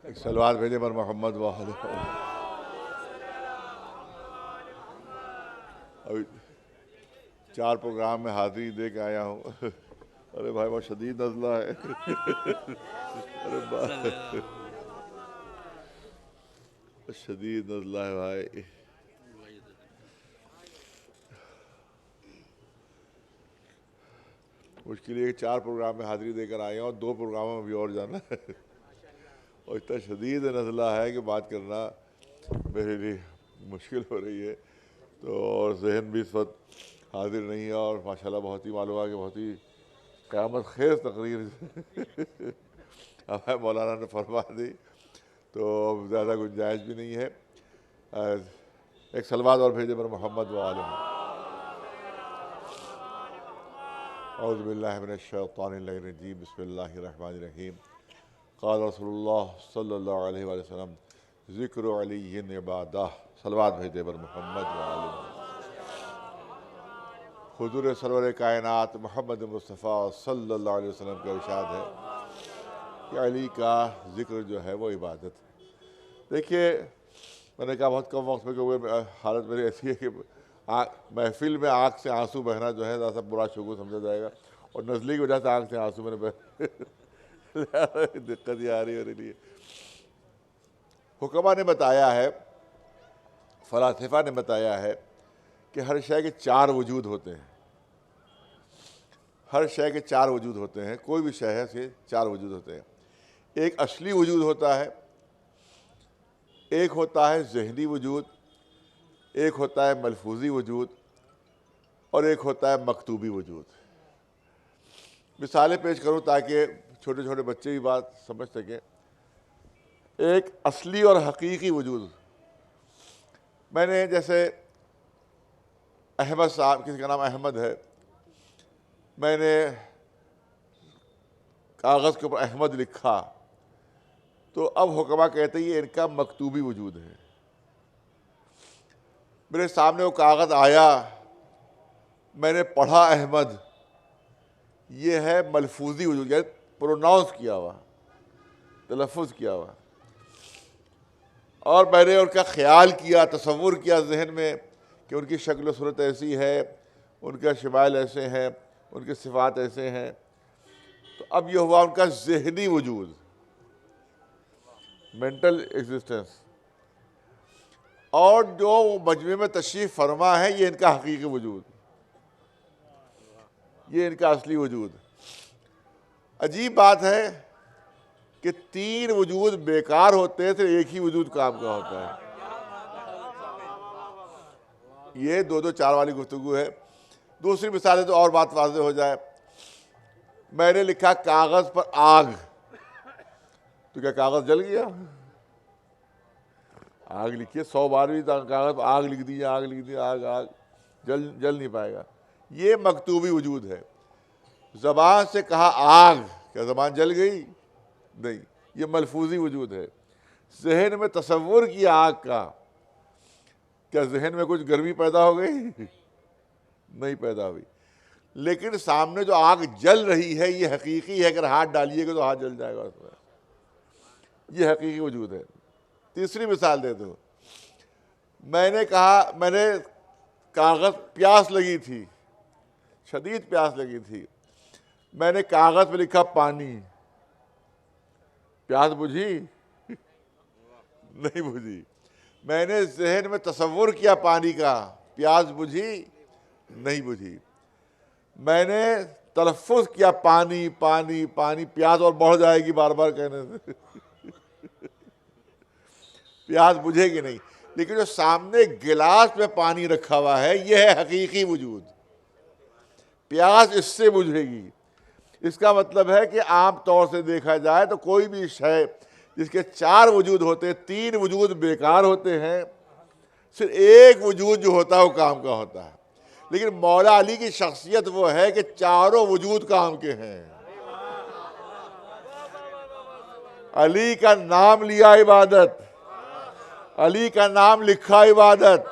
एक सलवात भेजे पर मोहम्मद वाले। अभी 4 प्रोग्राम में हाजिरी दे के आया हूँ। अरे भाई बहुत शदीद नज़ला है। अरे शदीद नज़ला है भाई। मुश्किल है कि 4 प्रोग्राम में हाजिरी देकर आए हैं और 2 प्रोग्रामों में भी और जाना है। और इतना शदीद नज़ला है कि बात करना मेरे लिए मुश्किल हो रही है। तो और जहन भी इस वक्त हाजिर नहीं है और माशाल्लाह बहुत ही मालूम है कि बहुत ही क़यामत खेज़ तकरीर अब मौलाना ने फरमा दी तो अब ज़्यादा गुंजाइश भी नहीं है। एक सलवात और भेजे पर मोहम्मद वाले। औज़ु बिल्लाहि मिनश्शैतानिर्रजीम बिस्मिल्लाहिर्रहमानिर्रहीम। क़ाल रसूलुल्लाह सल्लल्लाहु अलैहि वसल्लम ज़िक्र अलीय्यिन इबादह। सलवात भेजे पर मोहम्मद वाले। हुज़ूर सरवर कायनात मोहम्मद मुस्तफ़ा सल्लल्लाहु अलैहि वसल्लम का इरशाद है कि अली का ज़िक्र जो है वो इबादत है। देखिए मैंने कहा बहुत कम वक्त में क्योंकि हालत मेरी ऐसी है कि महफिल में आँख से आंसू बहना जो है ज़्यादा बुरा शुगुर समझा जाएगा और नज़ले की वजह से आँख से आंसू मैंने दिक्कत ये आ रही है मेरे लिए। हुक्मा ने बताया है, फ़लसफ़ा ने बताया है कि हर शय के 4 वजूद होते हैं। हर शय के 4 वजूद होते हैं। कोई भी शय है उसके 4 वजूद होते हैं। एक असली वजूद होता है, एक होता है ज़हनी वजूद, एक होता है मलफूजी वजूद और एक होता है मकतूबी वजूद। मिसालें पेश करूं ताकि छोटे छोटे बच्चे भी बात समझ सकें। एक असली और हकीकी वजूद, मैंने जैसे अहमद साहब, किसी का नाम अहमद है, मैंने कागज़ के ऊपर अहमद लिखा तो अब हुक्मा कहते हैं ये इनका मकतूबी वजूद है। मेरे सामने वो कागज़ आया, मैंने पढ़ा अहमद, ये है मलफूजी वजूद, यानी प्रोनाउंस किया हुआ, तलफ़ुज़ किया हुआ। और मैंने उनका ख्याल किया, तसव्वुर किया जहन में कि उनकी शक्ल सूरत ऐसी है, उनका शमाइल ऐसे हैं, उनके सिफ़ात ऐसे हैं। तो अब ये हुआ उनका ज़हनी वजूद, मेंटल एग्जिस्टेंस। और जो मजमे में तशरीफ़ फरमा है ये इनका हकीकी वजूद, ये इनका असली वजूद। अजीब बात है कि 3 वजूद बेकार होते हैं, सिर्फ एक ही वजूद काम का होता है। ये 2-2 4 वाली गुफ्तगू है। दूसरी मिसाल है तो और बात वाज़ेह हो जाए। मैंने लिखा कागज़ पर आग, तो क्या कागज़ जल गया? आग लिखिए 100 बार भी कागज़ पर आग लिख दीजिए, आग लिख दीजिए, आग आग जल नहीं पाएगा। ये मकतूबी वजूद है। ज़बान से कहा आग, क्या ज़बान जल गई? नहीं, ये मलफूजी वजूद है। जहन में तसव्वुर किया आग का, क्या जहन में कुछ गर्मी पैदा हो गई? नहीं पैदा हुई। लेकिन सामने जो आग जल रही है ये हकीकी है, अगर हाथ डालिएगा तो हाथ जल जाएगा उसमें, ये हकीकी वजूद है। तीसरी मिसाल दे दो। मैंने कहा, मैंने कागज़, प्यास लगी थी, शदीद प्यास लगी थी, मैंने कागज़ पे लिखा पानी, प्यास बुझी? नहीं बुझी। मैंने जहन में तसव्वुर किया पानी का, प्यास बुझी? नहीं बुझी। मैंने तलफ़ुज़ किया पानी पानी पानी, प्यास और बढ़ जाएगी बार बार कहने से। प्यास बुझेगी नहीं। लेकिन जो सामने गिलास में पानी रखा हुआ है यह है हकीकी वजूद, प्यास इससे बुझेगी। इसका मतलब है कि आम तौर से देखा जाए तो कोई भी शय जिसके 4 वजूद होते हैं, 3 वजूद बेकार होते हैं, सिर्फ एक वजूद जो होता है वो काम का होता है। लेकिन मौला अली की शख्सियत वो है कि चारों वजूद काम के हैं। अली का नाम लिया इबादत, अली का नाम लिखा इबादत,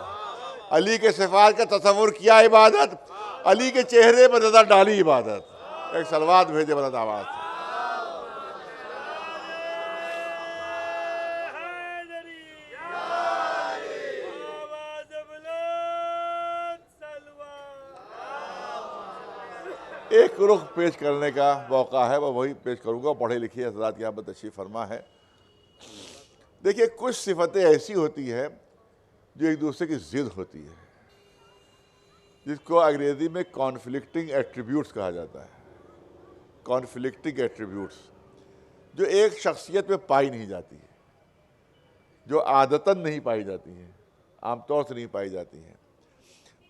अली के सिफात का तसव्वुर किया इबादत, अली के चेहरे पर नजर डाली इबादत। एक सलवात भेजे बड़ा आवाज। एक रुख पेश करने का मौका है, वह वही पेश करूँगा। पढ़े लिखे हज़रात यहाँ पर तशरीफ़ फरमा है। देखिए, कुछ सिफतें ऐसी होती हैं जो एक दूसरे की ज़िद होती है, जिसको अंग्रेज़ी में कॉन्फ्लिक्टिंग एट्रीब्यूट्स कहा जाता है। कॉन्फ्लिक्टिंग एट्रीब्यूट्स जो एक शख्सियत में पाई नहीं जाती है, जो आदतन नहीं पाई जाती हैं, आमतौर से नहीं पाई जाती हैं।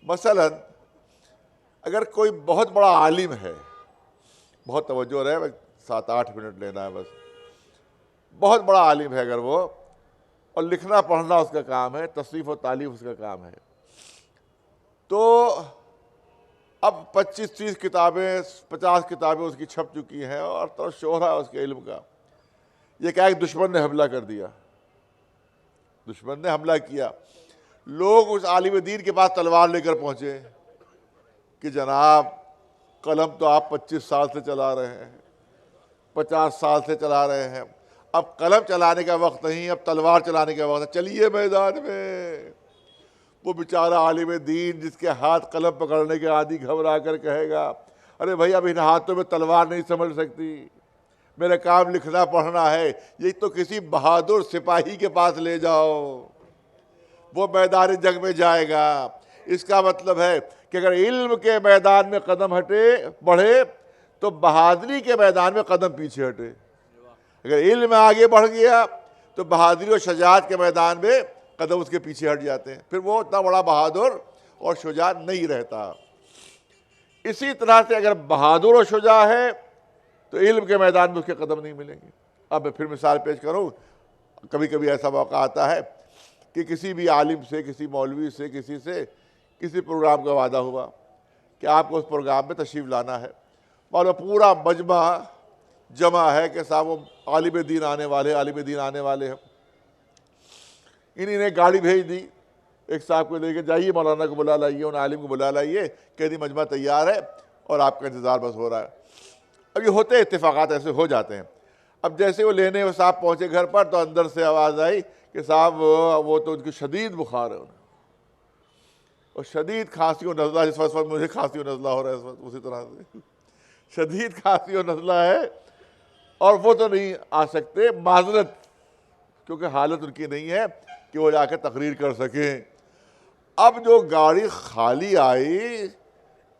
मसलन अगर कोई बहुत बड़ा आलिम है, बहुत तवज्जो रहे, 7-8 मिनट लेना है बस, बहुत बड़ा आलिम है अगर वो, और लिखना पढ़ना उसका काम है, तसनीफ़ और तालीफ उसका काम है, तो अब 25-30 किताबें 50 किताबें उसकी छप चुकी हैं और तो शोहरा है उसके इल्म का। ये क्या है, दुश्मन ने हमला कर दिया, दुश्मन ने हमला किया। लोग उस आलिम दीन के पास तलवार लेकर पहुंचे कि जनाब कलम तो आप 25 साल से चला रहे हैं, 50 साल से चला रहे हैं, अब कलम चलाने का वक्त नहीं, अब तलवार चलाने का वक्त है, चलिए मैदान में। वो बेचारा आलिम दीन जिसके हाथ कलम पकड़ने के आदि घबरा कर कहेगा, अरे भाई अब इन हाथों में तलवार नहीं समझ सकती, मेरा काम लिखना पढ़ना है, ये तो किसी बहादुर सिपाही के पास ले जाओ, वो मैदान जंग में जाएगा। इसका मतलब है कि अगर इल्म के मैदान में कदम हटे बढ़े तो बहादुरी के मैदान में कदम पीछे हटे। अगर इल्म में आगे बढ़ गया तो बहादुरी और शजाअत के मैदान में कदम उसके पीछे हट जाते हैं, फिर वो उतना बड़ा बहादुर और शुजा नहीं रहता। इसी तरह से अगर बहादुर और शुजा है तो इल्म के मैदान में उसके कदम नहीं मिलेंगे। अब मैं फिर मिसाल पेश करूँ, कभी कभी ऐसा मौका आता है कि किसी भी आलिम से, किसी मौलवी से, किसी से किसी प्रोग्राम का वादा हुआ कि आपको उस प्रोग्राम में तशरीफ़ लाना है, और पूरा मजमा जमा है कि साहब वो आलिम दीन आने वाले हैं। इन्हीं ने गाड़ी भेज दी, एक साहब को लेके जाइए, मौलाना को बुला लाइए, उन आलिम को बुला लाइए, कह दी मजमा तैयार है और आपका इंतज़ार बस हो रहा है। अब ये होते इत्तेफाक़ात ऐसे हो जाते हैं। अब जैसे वो लेने वो साहब पहुँचे घर पर तो अंदर से आवाज़ आई कि साहब वो तो उनकी शदीद बुखार है, उन्हें और शदीद खांसी और नज़ला, जिस वक्त मुझे खांसी और नज़ला हो रहा है इस वक्त, उसी तरह से शदीद खांसी और नज़ला है और वो तो नहीं आ सकते, माजरत, क्योंकि हालत उनकी नहीं है कि वो जाकर तकरीर कर सकें। अब जो गाड़ी खाली आई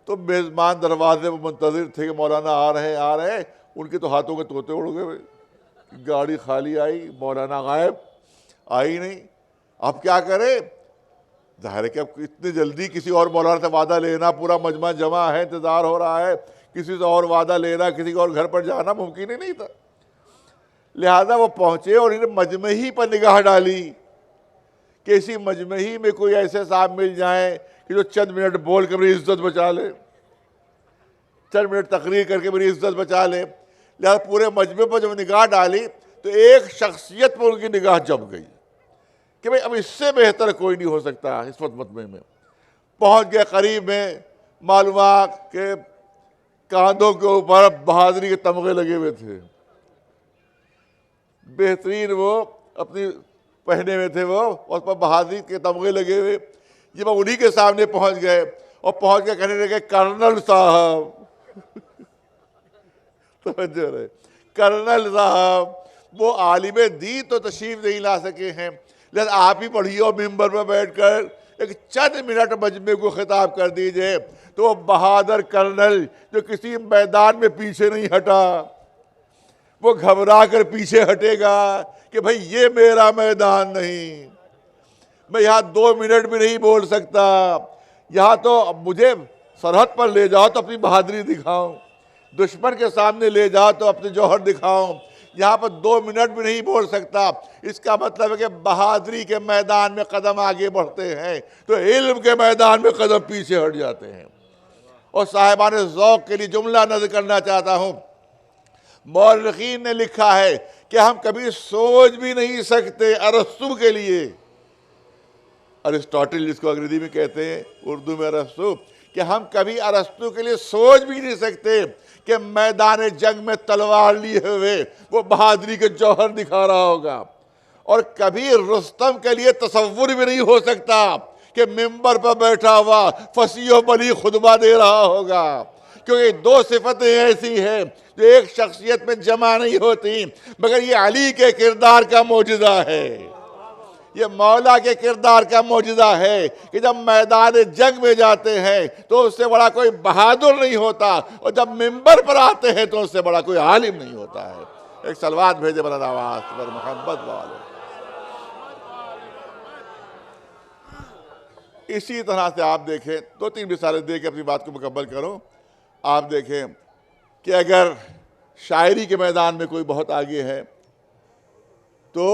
तो मेज़बान दरवाजे पर मुंतज़िर थे कि मौलाना आ रहे हैं, उनके तो हाथों के तोते उड़ गए। गाड़ी खाली आई, मौलाना गायब, आई नहीं। अब क्या करें? ज़ाहिर है कि अब इतनी जल्दी किसी और मौलाना से वादा लेना, पूरा मजमा जमा है, इंतज़ार हो रहा है, किसी से और वादा लेना, किसी और घर पर जाना मुमकिन ही नहीं था। लिहाजा वो पहुँचे और इन्हें मजमे ही पर निगाह डाली कि इसी मजमे ही में कोई ऐसे साहब मिल जाएं कि जो चंद मिनट बोल कर मेरी इज्जत बचा ले, चंद मिनट तकरीर करके मेरी इज्जत बचा ले। लिहाजा पूरे मजमे पर जब निगाह डाली तो एक शख्सियत पर उनकी निगाह जम गई कि भाई अब इससे बेहतर कोई नहीं हो सकता। इस वक्त मजमे में पहुँच गए, करीब में मालूम के कांधों के ऊपर बहादुरी के तमगे लगे हुए थे, बेहतरीन वो अपनी पहने हुए थे वो, और उस पर बहादुरी के तमगे लगे हुए। जब उन्हीं के सामने पहुंच गए और पहुंच के कहने लगे, कर्नल साहब समझो रहे, कर्नल साहब वो आलिम दीन तो तशरीफ नहीं ला सके हैं, लेकिन आप ही पढ़िए और मिंबर पर बैठकर एक चंद मिनट मजमे को खिताब कर दीजिए। तो वो बहादुर कर्नल जो किसी मैदान में पीछे नहीं हटा, वो घबरा कर पीछे हटेगा कि भाई ये मेरा मैदान नहीं, मैं यहाँ 2 मिनट भी नहीं बोल सकता, यहाँ तो मुझे सरहद पर ले जाओ तो अपनी बहादुरी दिखाऊं, दुश्मन के सामने ले जाओ तो अपने जौहर दिखाऊं, यहाँ पर 2 मिनट भी नहीं बोल सकता। इसका मतलब है कि बहादुरी के मैदान में कदम आगे बढ़ते हैं तो इल्म के मैदान में कदम पीछे हट जाते हैं। और साहिबान ज़ौक़ के लिए जुमला नज़र करना चाहता हूँ। मौरख़ीन ने लिखा है कि हम कभी सोच भी नहीं सकते अरस्तु के लिए, अरिस्टोटल जिसको अंग्रेजी में कहते हैं, उर्दू में अरस्तु, कि हम कभी अरस्तु के लिए सोच भी नहीं सकते कि मैदान जंग में तलवार लिए हुए वो बहादुरी के जौहर दिखा रहा होगा। और कभी रुस्तम के लिए तसव्वुर भी नहीं हो सकता कि मिंबर पर बैठा हुआ फसीह बली खुतबा दे रहा होगा, क्योंकि दो सिफतें ऐसी हैं जो एक शख्सियत में जमा नहीं होती, मगर ये अली के किरदार का मौजूदा है, ये मौला के किरदार का मौजूदा है कि जब मैदान जंग में जाते हैं तो उससे बड़ा कोई बहादुर नहीं होता, और जब मिंबर पर आते हैं तो उससे बड़ा कोई आलिम नहीं होता है। एक सलवात भेजे बलंद आवाज पर मोहब्बत वाले। इसी तरह से आप देखें, दो तीन मिसालें दे के अपनी बात को मुकम्मल करो। आप देखें कि अगर शायरी के मैदान में कोई बहुत आगे है तो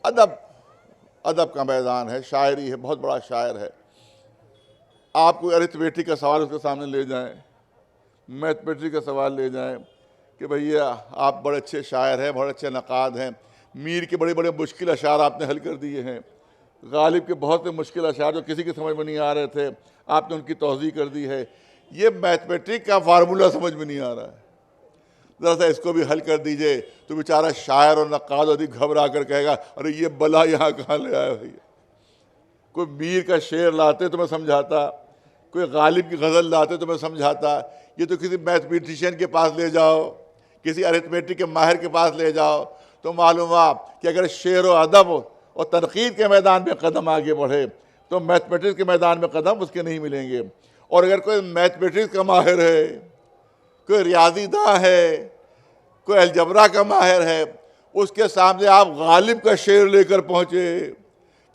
अदब का मैदान है, शायरी है, बहुत बड़ा शायर है। आप कोई अरिथमेटिक का सवाल उसके सामने ले जाएं, मैथमेटिक का सवाल ले जाएं कि भैया आप बड़े अच्छे शायर हैं, बड़े अच्छे नक़ाद हैं, मीर के बड़े बड़े मुश्किल अशार आपने हल कर दिए हैं, गालिब के बहुत से मुश्किल अशार जो किसी की समझ में नहीं आ रहे थे आपने उनकी तौज़ीह कर दी है। ये मैथमेटिक का फार्मूला समझ में नहीं आ रहा है, ज़रा सा इसको भी हल कर दीजिए। तो बेचारा शायर और नक़ाद अधिक घबरा कर कहेगा, अरे ये बला यहाँ कहाँ ले आया भैया। कोई मीर का शेर लाते तो मैं समझाता, कोई गालिब की गज़ल लाते तो मैं समझाता, ये तो किसी मैथमेटिशियन के पास ले जाओ, किसी अरिथमेटिक के माहिर के पास ले जाओ तो मालूम हुआ कि अगर शेर व अदब और तनक़ीद के मैदान में कदम आगे बढ़े तो मैथमेटिक्स के मैदान में कदम उसके नहीं मिलेंगे। और अगर कोई मैथमेटिक्स का माहिर है, कोई रियाजीदां है, कोई अलजबरा का माहिर है, उसके सामने आप गालिब का शेर लेकर पहुँचे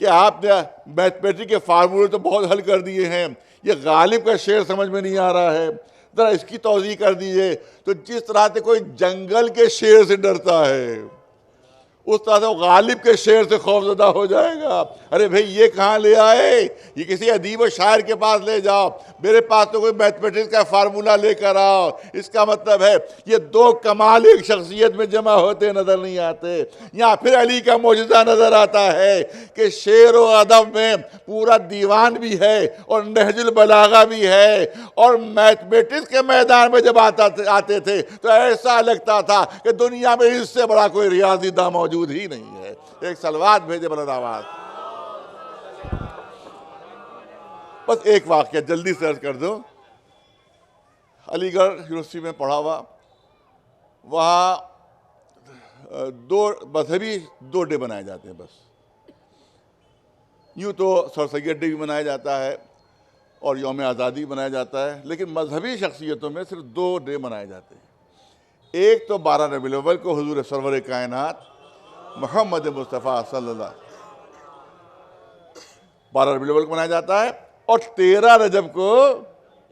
कि आपने मैथमेटिक्स के फार्मूले तो बहुत हल कर दिए हैं, ये गालिब का शेर समझ में नहीं आ रहा है, ज़रा इसकी तौज़ीह कर दीजिए। तो जिस तरह से कोई जंगल के शेर से डरता है उस तरह से वो गालिब के शेर से खौफज़दा हो जाएगा। अरे भाई ये कहाँ ले आए, ये किसी अदीब और शायर के पास ले जाओ, मेरे पास तो कोई मैथमेटिक्स का फार्मूला लेकर आओ। इसका मतलब है ये दो कमाल एक शख्सियत में जमा होते नज़र नहीं आते। यहाँ फिर अली का मौजूदा नज़र आता है कि शेर व अदब में पूरा दीवान भी है और नहजुल बलागा भी है, और मैथमेटिक्स के मैदान में जब आते थे तो ऐसा लगता था कि दुनिया में इससे बड़ा कोई रियाजीदां मौजूद ही नहीं है। एक सलवात भेजे बुलंद आवाज। बस एक वाक़या जल्दी से अर्ज कर दो। अलीगढ़ यूनिवर्सिटी में पढ़ा हुआ, वहाँ दो डे बनाए जाते हैं बस। यूँ तो सर सैयद डे भी मनाया जाता है और यौम आज़ादी भी मनाया जाता है, लेकिन मजहबी शख्सियतों में सिर्फ 2 डे मनाए जाते हैं। एक तो 12 रबीउल अव्वल को हुजूर सरवर कायनात मोहम्मद मुस्तफ़ा सल्लल्लाहु 12 रबीउल अव्वल को मनाया जाता है, और 13 रजब को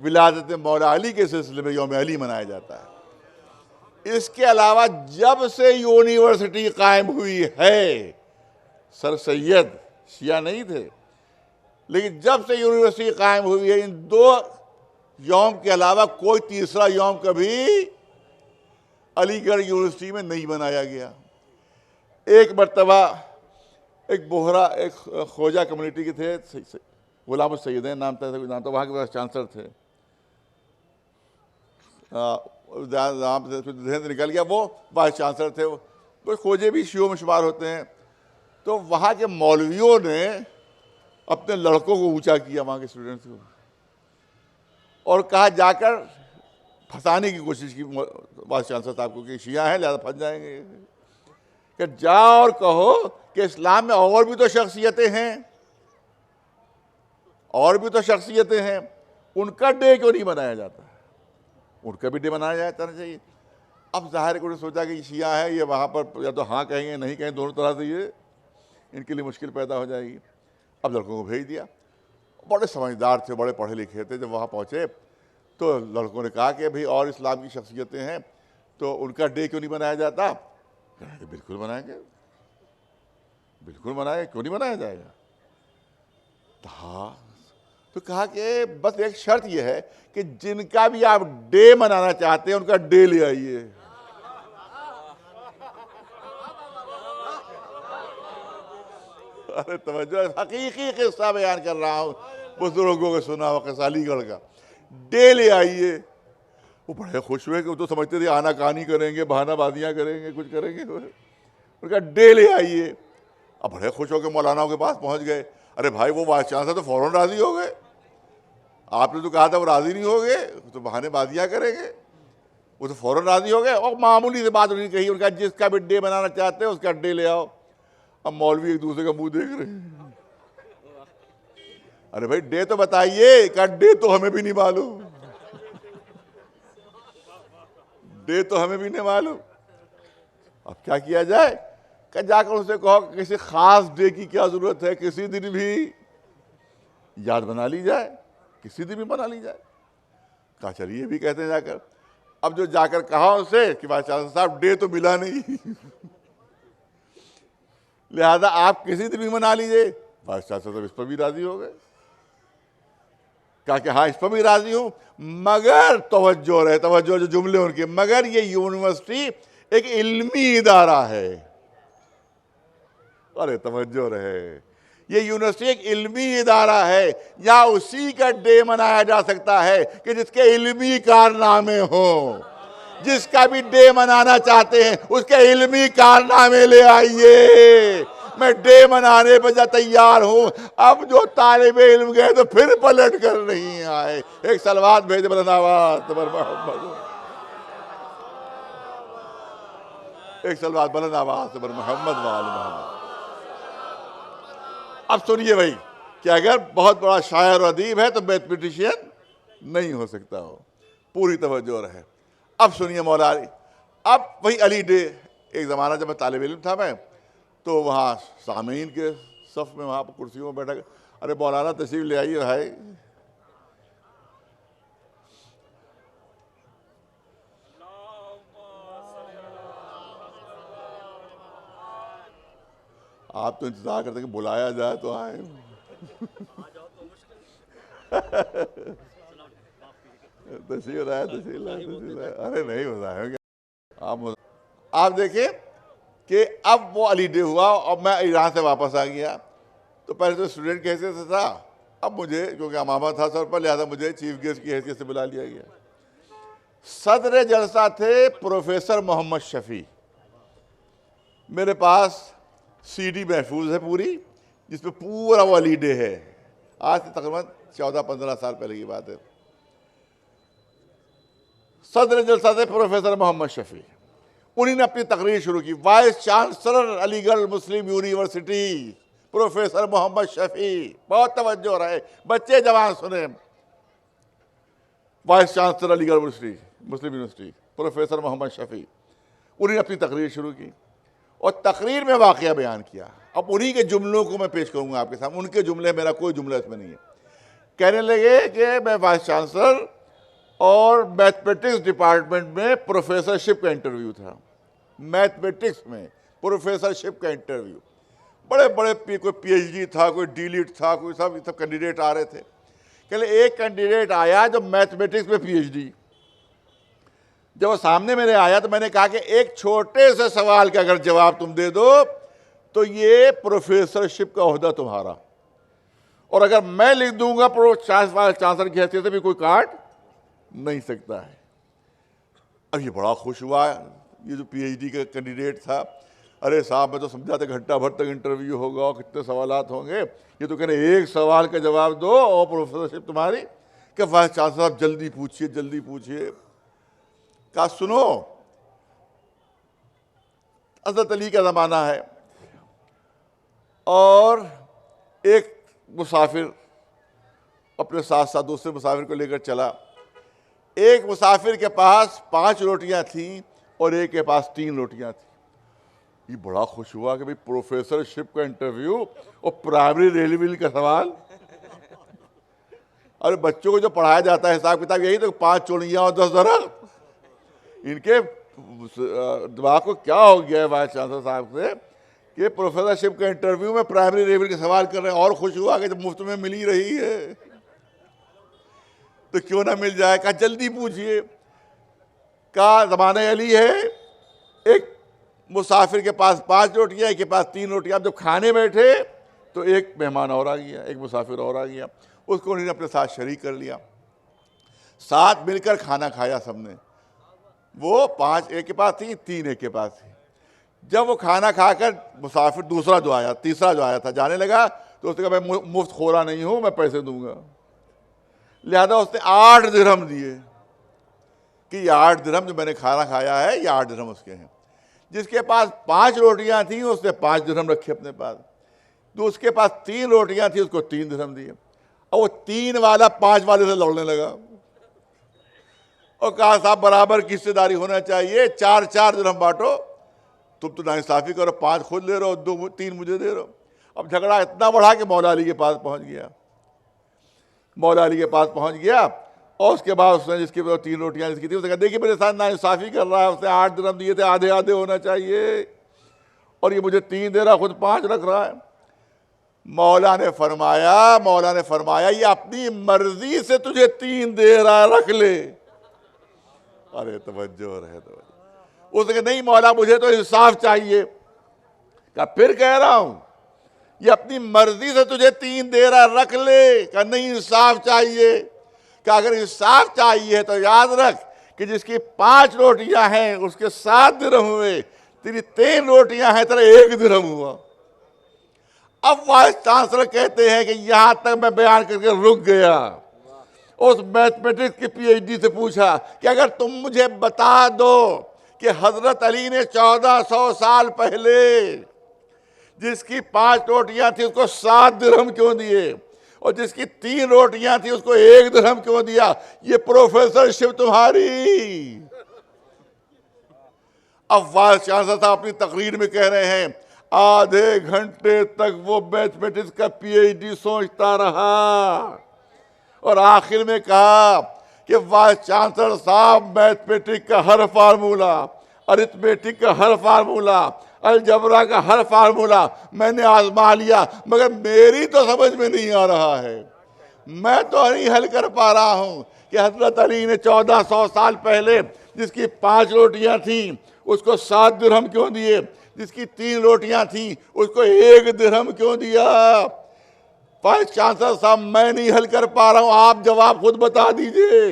विलादत मौला अली के सिलसिले में यौम अली मनाया जाता है। इसके अलावा जब से यूनिवर्सिटी कायम हुई है, सर सैयद शिया नहीं थे, लेकिन जब से यूनिवर्सिटी कायम हुई है, इन 2 यौम के अलावा कोई तीसरा यौम कभी अलीगढ़ यूनिवर्सिटी में नहीं मनाया गया। एक मरतबा एक बोहरा, एक खोजा कम्युनिटी के थे, गुलाम सैयदैन नाम था, वहाँ के पास चांसलर थे, ध्यान से निकल गया, वो वाइस चांसलर थे। वो खोजे भी शियों में शुमार होते हैं। तो वहाँ के मौलवियों ने अपने लड़कों को ऊंचा किया, वहाँ के स्टूडेंट्स को, और कहा जाकर फंसाने की कोशिश की वाइस चांसलर साहब को कि शिया हैं लिहाजा फंस जाएंगे, कि जाओ और कहो कि इस्लाम में और भी तो शख्सियतें हैं, और भी तो शख्सियतें हैं, उनका डे क्यों नहीं मनाया जाता, उनका भी डे मनाया जाना चाहिए। अब ज़ाहिर को सोचा कि शिया है, ये वहाँ पर या तो हाँ कहेंगे नहीं कहेंगे, दोनों तरह से ये इनके लिए मुश्किल पैदा हो जाएगी। अब लड़कों को भेज दिया, बड़े समझदार थे, बड़े पढ़े लिखे थे। जब वहाँ पहुँचे तो लड़कों ने कहा कि भाई और इस्लाम की शख्सियतें हैं तो उनका डे क्यों नहीं मनाया जाता। बिल्कुल मनाएंगे, बिल्कुल मनाएंगे, क्यों नहीं मनाया जाएगा। हाँ, तो कहा कि बस एक शर्त यह है कि जिनका भी आप डे मनाना चाहते हैं उनका डे ले आइए। अरे तवज्जो, हकीकी किस्सा बयान कर रहा हूँ, बुजुर्गों को सुना हुआ किस्सा अलीगढ़ का। डे ले आइए। वो बड़े खुश हुए कि वो तो समझते थे आना कहानी करेंगे, बहानाबाजियाँ करेंगे, कुछ करेंगे। उनका डे ले आइए। अब बड़े खुश होकर मौलानाओं के पास पहुँच गए। अरे भाई वो वाइस चांसलर तो फौरन राजी हो गए। आपने तो कहा था वो राजी नहीं हो गए, तो बहानेबाजियां करेंगे। वो तो फौरन राजी हो गए और मामूली से बात उन्होंने कही, उनका जिसका भी डे बनाना चाहते हैं उसका डे ले आओ। अब मौलवी एक दूसरे का मुंह देख रहे हैं, अरे भाई डे तो बताइए, का डे तो हमें भी नहीं मालूम, डे तो हमें भी नहीं मालूम। अब क्या किया जाए? क्या जाकर उनसे कहो किसी खास डे की क्या जरूरत है, किसी दिन भी याद बना ली जाए, किसी दिन भी बना ली जाए। कहा चलिए भी कहते हैं जाकर। अब जो जाकर कहा उनसे कि वाइस चांसलर साहब डे तो मिला नहीं लिहाजा आप किसी दिन भी मना लीजिए। वाइस चांसलर साहब इस पर भी राजी हो गए। कहा कि हाँ इस पर भी राजी हूं, मगर तवज्जो रहे, तवज्जो जो जुमले उनके, मगर ये यूनिवर्सिटी एक इल्मी इदारा है। अरे तवज्जो रहे, ये यूनिवर्सिटी एक इल्मी इदारा है, या उसी का डे मनाया जा सकता है कि जिसके इल्मी कारनामे हो। जिसका भी डे मनाना चाहते हैं उसके इल्मी कारनामे ले आइए, मैं डे मनाने पर तैयार हूं। अब जो तालिब इल्म गए तो फिर पलट कर नहीं आए। एक सलवात भेजे बुलंदाबाद मोहम्मद, एक सलवात बुलंदाबाद मोहम्मद वाल मोहम्मद। अब सुनिए भाई कि अगर बहुत बड़ा शायर और अदीब है तो मैथमेटिशियन नहीं हो सकता हो, पूरी तवज्जो रहे। अब सुनिए मौला अली, अब वही अली डे, एक ज़माना जब मैं तालिब इल्म था मैं, तो वहाँ सामीन के सफ में वहाँ पर कुर्सियों में बैठा, अरे मौलाना तशरीफ ले आइए भाई। आप तो इंतजार करते कि बुलाया जाए तो आए तशरीफ लाए, तशरीफ लाए, तशरीफ लाए। अरे नहीं बताएंगे आप देखिए कि अब वो अली डे हुआ और मैं ईरान से वापस आ गया। तो पहले तो स्टूडेंट की हैसियत से था, अब मुझे क्योंकि अमामा था सर पर, लिहाजा मुझे चीफ गेस्ट की हैसियत से बुला लिया गया। सदर जलसा थे प्रोफेसर मोहम्मद शफी। मेरे पास सीडी महफूज है पूरी, जिसमें पूरा वो अली डे है। आज से तकरीबन 14-15 साल पहले की बात है। सदर जलसा थे प्रोफेसर मोहम्मद शफी, उन्हीं ने अपनी तकरीर शुरू की। वाइस चांसलर अलीगढ़ मुस्लिम यूनिवर्सिटी प्रोफेसर मोहम्मद शफी, बहुत तवज्जो रहे बच्चे जवान सुने। वाइस चांसलर अलीगढ़ मुस्लिम यूनिवर्सिटी प्रोफेसर मोहम्मद शफी, उन्हीं ने अपनी तकरीर शुरू की और तकरीर में वाक़या बयान किया। अब उन्हीं के जुमलों को मैं पेश करूंगा आपके सामने, उनके जुमले, मेरा कोई जुमला इसमें नहीं है। कहने लगे कि मैं वाइस चांसलर और मैथमेटिक्स डिपार्टमेंट में प्रोफेसरशिप का इंटरव्यू था। मैथमेटिक्स में प्रोफेसरशिप का इंटरव्यू, बड़े बड़े कोई पीएचडी था, कोई डीलिट था, कोई सब कैंडिडेट आ रहे थे। कहले एक कैंडिडेट आया जो मैथमेटिक्स में पीएचडी। जब वो सामने मेरे आया तो मैंने कहा कि एक छोटे से सवाल का अगर जवाब तुम दे दो तो ये प्रोफेसरशिप का ओहदा तुम्हारा, और अगर मैं लिख दूंगा चांसलर की हैसियत से भी कोई काट नहीं सकता है। अब ये बड़ा खुश हुआ, ये जो पीएचडी का कैंडिडेट था। अरे साहब मैं तो समझा था घंटा भर तक इंटरव्यू होगा और कितने सवालात होंगे, ये तो कह रहे एक सवाल का जवाब दो और प्रोफेसरशिप तुम्हारी। क्या वाइस चांसलर साहब जल्दी पूछिए, जल्दी पूछिए। कहा सुनो, हज़रत अली का ज़माना है और एक मुसाफिर अपने साथ साथ दूसरे मुसाफिर को लेकर चला। एक मुसाफिर के पास 5 रोटियां थीं और एक के पास 3 रोटियां थीं। ये बड़ा खुश हुआ कि भाई प्रोफेसरशिप का इंटरव्यू और प्राइमरी रेलवे का सवाल। अरे बच्चों को जो पढ़ाया जाता है हिसाब किताब यही तो 5 चोड़ियाँ और 10 दरख्त। इनके दिमाग को क्या हो गया है वाइस चांसलर साहब से कि प्रोफेसरशिप के इंटरव्यू में प्राइमरी लेवल के सवाल कर रहे हैं। और खुश हुआ कि जब मुफ्त में मिल ही रही है तो क्यों ना मिल जाए। कहा जल्दी पूछिए। का ज़माने अली है, एक मुसाफिर के पास 5 रोटियां, एक के पास 3 रोटियां। अब जब खाने बैठे तो एक मेहमान और आ गया, एक मुसाफिर और आ गया, उसको उन्होंने अपने साथ शरीक कर लिया। साथ मिलकर खाना खाया सबने। वो 5 एक के पास थी, 3 एक के पास थी। जब वो खाना खाकर मुसाफिर दूसरा जो आया, तीसरा जो आया था, जाने लगा तो उसने कहा मैं मुफ्त खोरा नहीं हूं, मैं पैसे दूंगा। लिहाजा उसने 8 दिरहम दिए कि ये 8 दिरहम जो मैंने खाना खाया है ये 8 दिरहम उसके हैं। जिसके पास 5 रोटियां थी उसने 5 दिरहम रखे अपने पास, तो उसके पास 3 रोटियां थी उसको 3 दिरहम दिए। और वो 3 वाला 5 वाले से लड़ने लगा और कहा साहब बराबर की हिस्सेदारी होना चाहिए, 4-4 दिरहम बांटो, तुम तो नाइंसाफी करो, 5 खुद ले रहे हो, 2-3 मुझे दे रहे हो। अब झगड़ा इतना बढ़ा कि मौला अली के पास पहुंच गया। मौला अली के पास पहुंच गया और उसके बाद उसने जिसके 3 रोटियां जिसकी थी उसने कहा देखिए मेरे साथ नाइंसाफी कर रहा है, उसने 8 दिरहम दिए थे, आधे आधे होना चाहिए, और ये मुझे 3 दे रहा, खुद 5 रख रहा है। मौला ने फरमाया ये अपनी मर्जी से तुझे 3 दे रहा है, रख ले। अरे तवज्जो रहे तवज्जो। उसने कहा नहीं मौला मुझे तो इंसाफ चाहिए। कहा फिर कह रहा हूं ये अपनी मर्जी से तुझे 3 दे रहा है, रख ले। कहा नहीं इंसाफ चाहिए। कहा अगर इंसाफ चाहिए तो याद रख कि जिसकी 5 रोटियां हैं उसके 7 दिरहम हुए, तेरी 3 रोटियां हैं तेरा 1 दिरहम हुआ। अब वाइस चांसलर कहते हैं कि यहां तक मैं बयान करके रुक गया। उस मैथमेटिक्स की पीएचडी से पूछा कि अगर तुम मुझे बता दो कि हजरत अली ने 1400 साल पहले जिसकी 5 रोटियां थी उसको 7 दिरहम क्यों दिए और जिसकी 3 रोटियां थी उसको 1 दिरहम क्यों दिया? ये प्रोफेसरशिप तुम्हारी। अब वाइस चांसलर साहब अपनी तकरीर में कह रहे हैं आधे घंटे तक वो मैथमेटिक्स का पीएचडी सोचता रहा और आखिर में कहा कि वाइस चांसलर साहब मैथमेटिक्स का हर फार्मूला, अरिथमेटिक का हर फार्मूला, अलजबरा का हर फार्मूला मैंने आजमा लिया मगर मेरी तो समझ में नहीं आ रहा है। मैं तो नहीं हल कर पा रहा हूं कि हजरत अली ने 1400 साल पहले जिसकी 5 रोटियां थी उसको 7 दिरहम क्यों दिए, जिसकी 3 रोटियां थी उसको 1 दिरहम क्यों दिया? वाइस चांसलर साहब मैं नहीं हल कर पा रहा हूं, आप जवाब खुद बता दीजिए।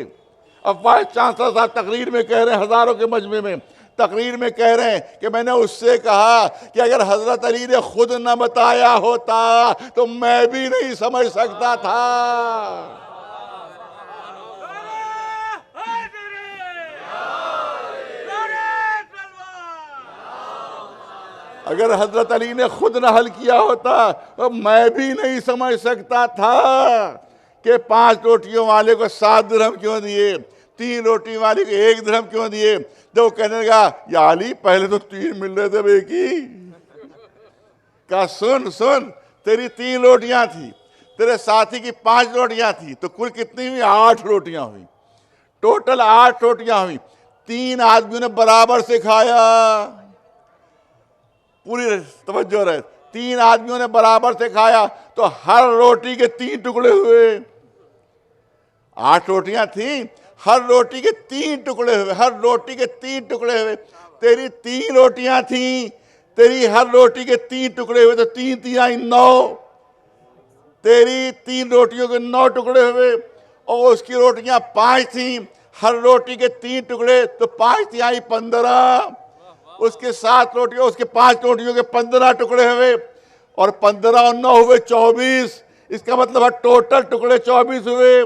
अब वाइस चांसलर साहब तकरीर में कह रहे हैं, हजारों के मजमे में तकरीर में कह रहे हैं कि मैंने उससे कहा कि अगर हजरत अली ने खुद न बताया होता तो मैं भी नहीं समझ सकता था। अगर हजरत अली ने खुद न हल किया होता तो मैं भी नहीं समझ सकता था कि 5 रोटियों वाले को 7 दिरहम क्यों दिए, 3 रोटी वाले को 1 दिरहम क्यों दिए। जब वो कहने लगा या अली पहले तो 3 मिल रहे थे बेकी। कहा सुन सुन तेरी 3 रोटियां थी, तेरे साथी की 5 रोटियां थी, तो कुल कितनी हुई? 8 रोटियां हुई, टोटल 8 रोटियां हुई। 3 आदमियों ने बराबर से खाया, पूरी तवज्जो रहे, 3 आदमियों ने बराबर से खाया तो हर रोटी के 3 टुकड़े हुए। 8 रोटियां थी, हर रोटी के 3 टुकड़े हुए, हर रोटी के 3 टुकड़े हुए। तेरी 3 रोटियां थी, तेरी हर रोटी के 3 टुकड़े हुए तो 3 तिहाई 9, तेरी 3 रोटियों के 9 टुकड़े हुए और उसकी रोटियां 5 थी, हर रोटी के 3 टुकड़े तो 5 तिहाई 15, उसके 7 रोटियों उसके 5 रोटियों के 15 टुकड़े हुए और 15 और 9 हुए 24। इसका मतलब है टोटल टुकड़े 24 हुए,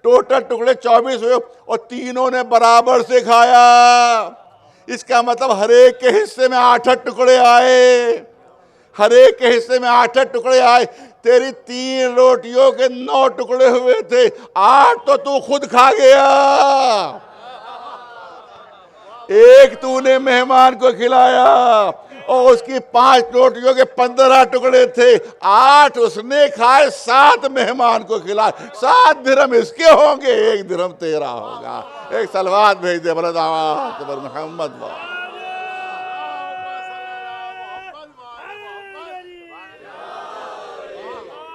टोटल टुकड़े 24 हुए और तीनों ने बराबर से खाया। इसका मतलब हर एक के हिस्से में 8 टुकड़े आए, हर एक के हिस्से में 8 टुकड़े आए। तेरी 3 रोटियों के 9 टुकड़े हुए थे, 8 तो तू खुद खा गया, एक तूने मेहमान को खिलाया और उसकी 5 रोटियों के 15 टुकड़े थे, 8 उसने खाए, 7 मेहमान को खिलाए। 7 दिरहम इसके होंगे, 1 दिरहम तेरा होगा। एक सलवात भेज दे मोहम्मद।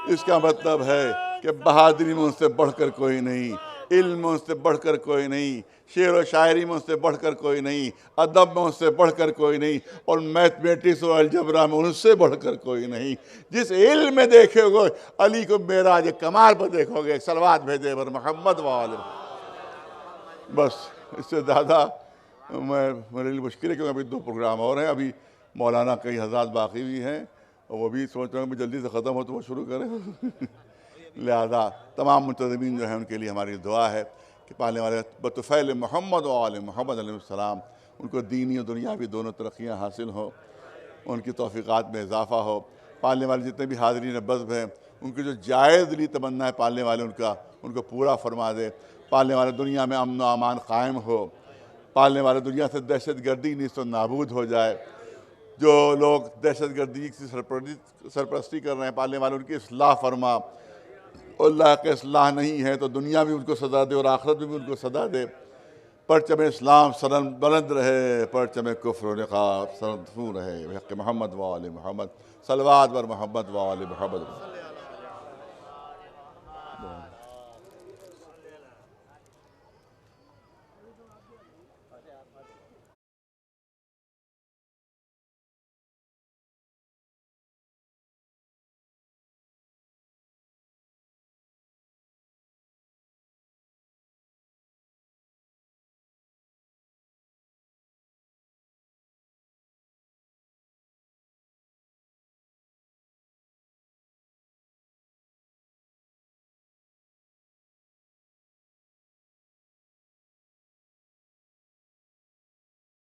इसका मतलब है कि बहादुरी में उससे बढ़कर कोई नहीं, इल्म में उससे बढ़कर कोई नहीं, शेर और शायरी में उससे बढ़कर कोई नहीं, अदब में उससे बढ़कर कोई नहीं और मैथमेटिक्स और अलजबरा में उससे बढ़कर कोई नहीं। जिस इल्म में देखोगे अली को मेराज कमाल पर देखोगे। सलवात भेजे पर मोहम्मद वाले। बस इससे ज़्यादा मेरे लिए मुश्किल है क्योंकि अभी 2 प्रोग्राम और हैं, अभी मौलाना कई हज़ार बाकी भी हैं और वो भी सोच रहे हैं कि जल्दी से ख़त्म हो तो वो शुरू करें। लिहाजा तमाम मुंतज़मीन जो हैं उनके लिए हमारी दुआ है कि पालने वाले बतफ़ैल मोहम्मद व आल मोहम्मद अलैहिस्सलाम उनको दीनी और दुनियावी दोनों तरक्कियाँ हासिल हों, उनकी तौफ़ीक़ात में इजाफ़ा हो। पालने वाले जितने भी हाज़रीन बज़्म हैं उनकी जो जायज़ दिली तमन्ना है पालने वाले उनको पूरा फरमा दे। पालने वाले दुनिया में अमन व अमान कायम हो। पालने वाले दुनिया से दहशत गर्दी नीस्त नाबूद हो जाए। जो लोग दहशत गर्दी की सरपरस्ती कर रहे हैं पालने वाले उनकी इस्लाह फरमा। अल्लाह के इस्लाह नहीं है तो दुनिया भी उनको सदा दे और आखिरत में भी उनको सदा दे। परचम इस्लाम सरन बुलंद रहे, परचम कुफ्र निकाब सरनफू रहे। हक़ मोहम्मद व आले मोहम्मद सलवात वर मोहम्मद व आले मोहम्मद।